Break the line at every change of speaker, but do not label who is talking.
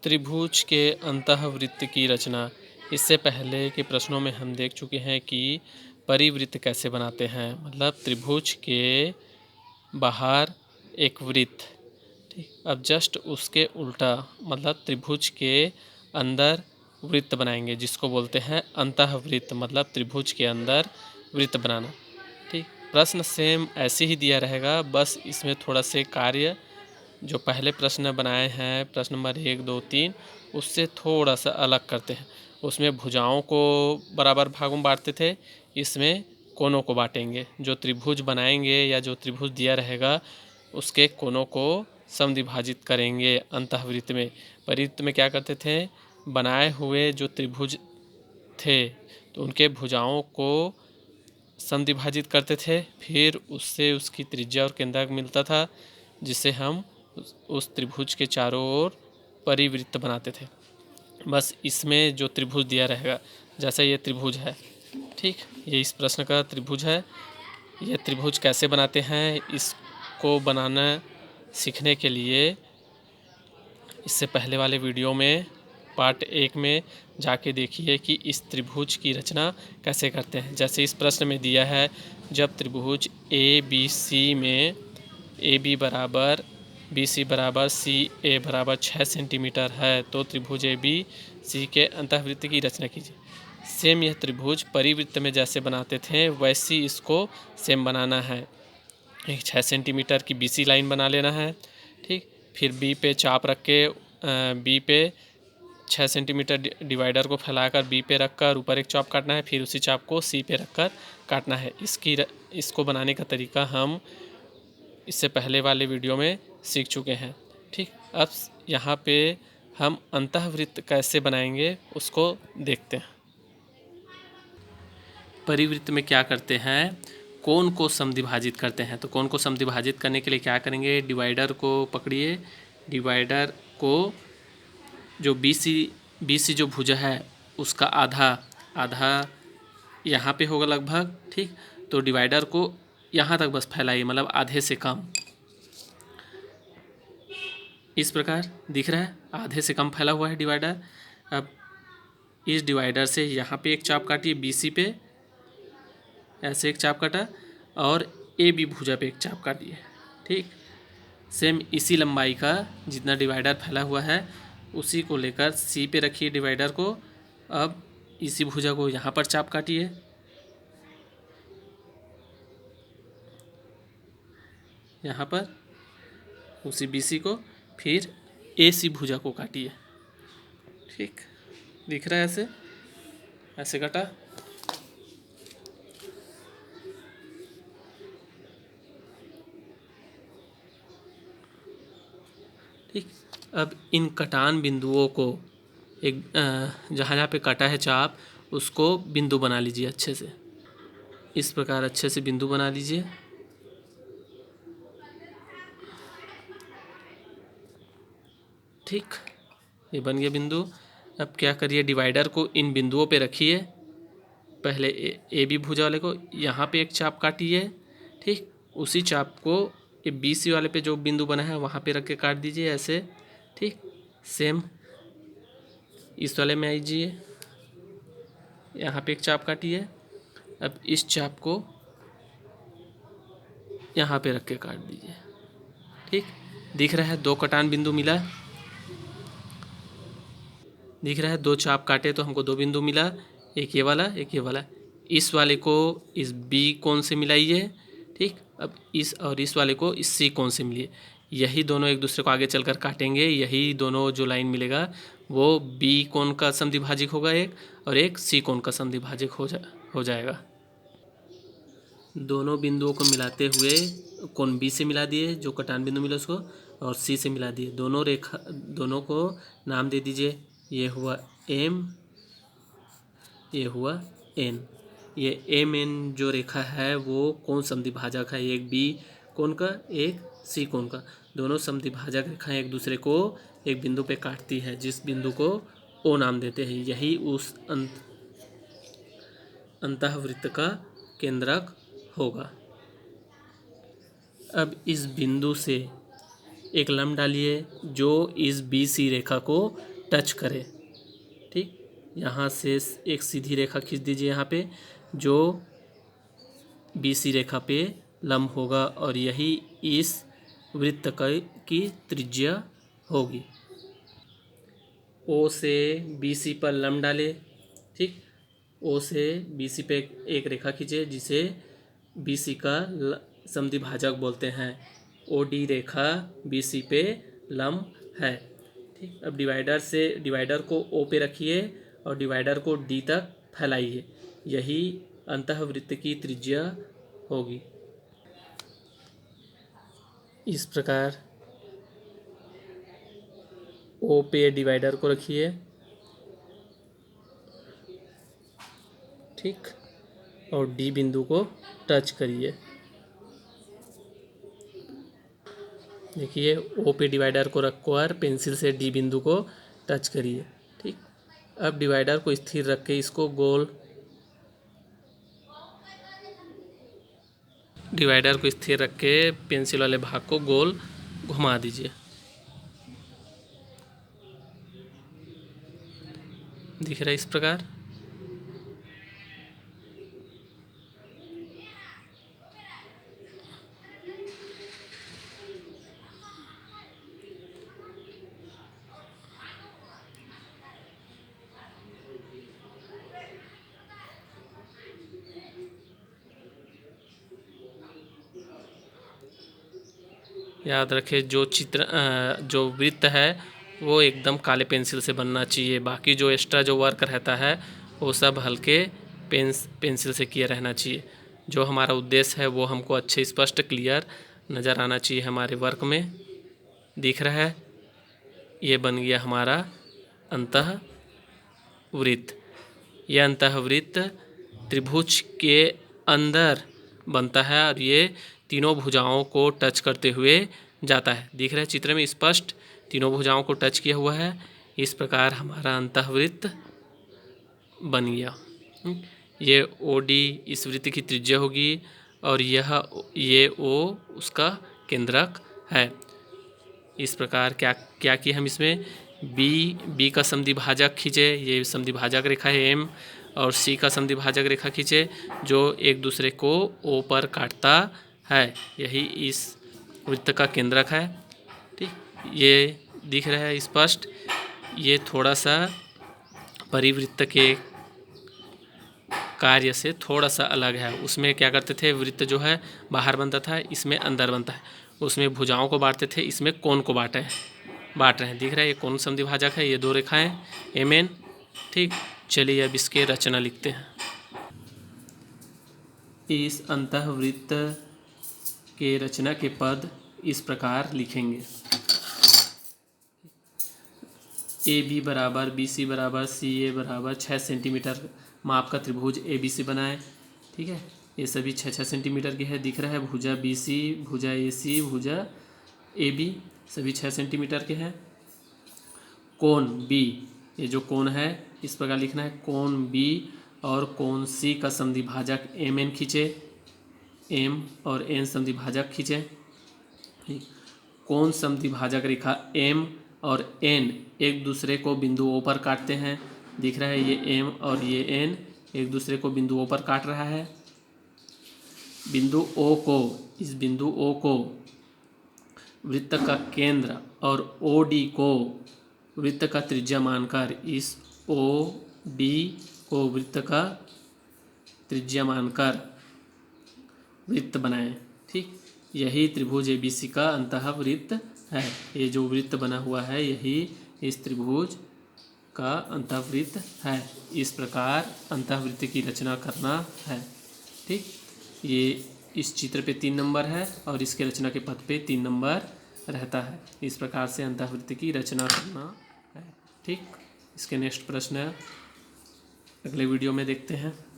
त्रिभुज के अंतःवृत्त की रचना। इससे पहले के प्रश्नों में हम देख चुके हैं कि परिवृत्त कैसे बनाते हैं, मतलब त्रिभुज के बाहर एक वृत्त, ठीक। अब जस्ट उसके उल्टा मतलब त्रिभुज के अंदर वृत्त बनाएंगे, जिसको बोलते हैं अंतःवृत्त, मतलब त्रिभुज के अंदर वृत्त बनाना, ठीक। प्रश्न सेम ऐसे ही दिया रहेगा, बस इसमें थोड़ा से कार्य जो पहले प्रश्न बनाए हैं, प्रश्न नंबर 1, 2, 3, उससे थोड़ा सा अलग करते हैं। उसमें भुजाओं को बराबर भागों में बांटते थे, इसमें कोनों को बांटेंगे। जो त्रिभुज बनाएंगे या जो त्रिभुज दिया रहेगा उसके कोनों को समद्विभाजित करेंगे अंतःवृत्त में। परिवृत्त में क्या करते थे, बनाए हुए जो त्रिभुज थे तो उनके भुजाओं को समद्विभाजित करते थे, फिर उससे उसकी त्रिज्या और केंद्रक मिलता था, जिसे हम उस त्रिभुज के चारों ओर परिवृत्त बनाते थे। बस इसमें जो त्रिभुज दिया रहेगा, जैसे ये त्रिभुज है, ठीक, ये इस प्रश्न का त्रिभुज है। ये त्रिभुज कैसे बनाते हैं, इसको बनाना सीखने के लिए इससे पहले वाले वीडियो में पार्ट 1 में जाके देखिए कि इस त्रिभुज की रचना कैसे करते हैं। जैसे इस प्रश्न में दिया है, जब त्रिभुज ABC में AB बराबर BC बराबर CA बराबर 6 सेंटीमीटर है, तो त्रिभुज ABC के अंतःवृत्त की रचना कीजिए। सेम यह त्रिभुज परिवृत्त में जैसे बनाते थे वैसी इसको सेम बनाना है। एक 6 सेंटीमीटर की BC लाइन बना लेना है, ठीक। फिर B पे चाप रख के B पे 6 सेंटीमीटर डिवाइडर को फैलाकर B पे रखकर ऊपर एक चाप काटना है, फिर उसी चाप को C पे रखकर काटना है। इसको बनाने का तरीका हम इससे पहले वाले वीडियो में सीख चुके हैं, ठीक। अब यहाँ पे हम अंतःवृत्त कैसे बनाएंगे उसको देखते हैं। परिवृत्त में क्या करते हैं, कोण को समद्विभाजित करते हैं। तो कोण को समद्विभाजित करने के लिए क्या करेंगे, डिवाइडर को पकड़िए, डिवाइडर को जो BC जो भुजा है उसका आधा यहाँ पे होगा लगभग, ठीक। तो डिवाइडर को यहाँ तक बस फैलाइए, मतलब आधे से कम, इस प्रकार दिख रहा है, आधे से कम फैला हुआ है डिवाइडर। अब इस डिवाइडर से यहाँ पे एक चाप काटिए BC पे, ऐसे एक चाप काटा, और AB भुजा पे एक चाप काटिए, ठीक। सेम इसी लंबाई का जितना डिवाइडर फैला हुआ है उसी को लेकर C पे रखिए डिवाइडर को। अब इसी भुजा को यहाँ पर चाप काटिए, यहाँ पर उसी BC को, फिर AC भुजा को काटिए, ठीक। दिख रहा है, ऐसे ऐसे काटा। ठीक। अब इन कटान बिंदुओं को एक जहाँ जहाँ पे काटा है चाप उसको बिंदु बना लीजिए अच्छे से, इस प्रकार अच्छे से बिंदु बना लीजिए, ठीक। ये बन गया बिंदु। अब क्या करिए, डिवाइडर को इन बिंदुओं पे रखिए, पहले AB भुजा वाले को यहाँ पे एक चाप काटिए, ठीक। उसी चाप को ये BC वाले पे जो बिंदु बना है वहाँ पे रख के काट दीजिए ऐसे, ठीक। सेम इस वाले में आइए, यहाँ पे एक चाप काटिए। अब इस चाप को यहाँ पे रख के काट दीजिए, ठीक। दिख रहा है, दो कटान बिंदु मिला, दिख रहा है, दो चाप काटे तो हमको दो बिंदु मिला, एक ये वाला एक ये वाला। इस वाले को इस B कोण से मिलाइए, ठीक। अब इस और इस वाले को इस C कोण से मिलिए, यही दोनों एक दूसरे को आगे चलकर काटेंगे, यही दोनों जो लाइन मिलेगा वो B कोण का समद्विभाजक होगा एक, और एक C कोण का समद्विभाजक हो जाएगा। दोनों बिंदुओं को मिलाते हुए कोण B से मिला दिए, जो कटान बिंदु मिला उसको, और C से मिला दिए। दोनों को नाम दे दीजिए, ये हुआ M, ये हुआ N। ये MN जो रेखा है वो कोण समद्विभाजक है, एक B कोण का एक C कोण का। दोनों समद्विभाजक रेखाएं एक दूसरे को एक बिंदु पे काटती है, जिस बिंदु को O नाम देते हैं, यही उस अंतःवृत्त का केंद्रक होगा। अब इस बिंदु से एक लंब डालिए जो इस बी सी रेखा को टच करे। ठीक, यहाँ से एक सीधी रेखा खींच दीजिए यहाँ पे जो बी सी रेखा पे लंब होगा और यही इस वृत्त की त्रिज्या होगी। ओ से बी सी पर लंब डाले। ठीक, ओ से बी सी पे एक रेखा खींचे जिसे बी सी का समद्विभाजक बोलते हैं। ओ डी रेखा बी सी पे लंब है। ठीक, अब डिवाइडर को ओ पे रखिए और डिवाइडर को डी तक फैलाइए, यही अंतःवृत्त की त्रिज्या होगी। इस प्रकार ओ पे डिवाइडर को रखिए। ठीक, और डी बिंदु को टच करिए। देखिए ओ पे डिवाइडर को रखकर पेंसिल से डी बिंदु को टच करिए। ठीक, अब डिवाइडर को स्थिर रख के इसको गोल, डिवाइडर को स्थिर रख के पेंसिल वाले भाग को गोल घुमा दीजिए। दिख रहा है इस प्रकार। याद रखें जो वृत्त है वो एकदम काले पेंसिल से बनना चाहिए, बाकी जो एक्स्ट्रा जो वर्क रहता है वो सब हल्के पेंसिल से किया रहना चाहिए। जो हमारा उद्देश्य है वो हमको अच्छे स्पष्ट क्लियर नज़र आना चाहिए हमारे वर्क में। दिख रहा है, ये बन गया हमारा अंतःवृत्त। यह अंतःवृत्त त्रिभुज के अंदर बनता है और ये तीनों भुजाओं को टच करते हुए जाता है। दिख रहा है चित्र में स्पष्ट, तीनों भुजाओं को टच किया हुआ है। इस प्रकार हमारा अंतःवृत्त बन गया। ये ओ डी इस वृत्त की त्रिज्या होगी और ये ओ उसका केंद्रक है। इस प्रकार क्या किया हम इसमें बी का समद्विभाजक खींचे, ये समद्विभाजक रेखा है एम, और सी का समद्विभाजक रेखा खींचे जो एक दूसरे को ओ पर काटता है, यही इस वृत्त का केंद्रक है। ठीक, ये दिख रहा है स्पष्ट। ये थोड़ा सा परिवृत्त के कार्य से थोड़ा सा अलग है। उसमें क्या करते थे, वृत्त जो है बाहर बनता था, इसमें अंदर बनता है। उसमें भुजाओं को बांटते थे, इसमें कोण को बांट रहे हैं। दिख रहा है ये कोण समद्विभाजक है, ये दो रेखाएं एम एन। ठीक, चलिए अब इसके रचना लिखते हैं। इस अंतःवृत्त के रचना के पद इस प्रकार लिखेंगे। ए बी बराबर बी सी बराबर सी ए बराबर 6 सेंटीमीटर माप का त्रिभुज ए बी सी बनाए। ठीक है, ये सभी 6-6 सेंटीमीटर के है। दिख रहा है भुजा बी सी, भुजा ए सी, भुजा ए बी, सभी 6 सेंटीमीटर के हैं। कोण बी, ये जो कोण है इस प्रकार लिखना है, कोण बी और कोण सी का समद्विभाजक एम एन खींचे, एम और एन समद्विभाजक खींचे। कोण समद्विभाजक रेखा एम और एन एक दूसरे को बिंदु ओ पर काटते हैं। दिख रहा है ये एम और ये एन एक दूसरे को बिंदु ओ पर काट रहा है। बिंदु ओ को, इस बिंदु ओ को वृत्त का केंद्र और ओ डी को वृत्त का त्रिज्या मानकर, इस ओ डी को वृत्त का त्रिज्या मानकर वृत्त बनाएं। ठीक, यही त्रिभुज एबीसी का अंतःवृत्त है। ये जो वृत्त बना हुआ है यही इस त्रिभुज का अंतःवृत्त है। इस प्रकार अंतःवृत्त की रचना करना है। ठीक, ये इस चित्र पे 3 नंबर है और इसके रचना के पद पे 3 नंबर रहता है। इस प्रकार से अंतःवृत्त की रचना करना है। ठीक, इसके नेक्स्ट प्रश्न अगले वीडियो में देखते हैं।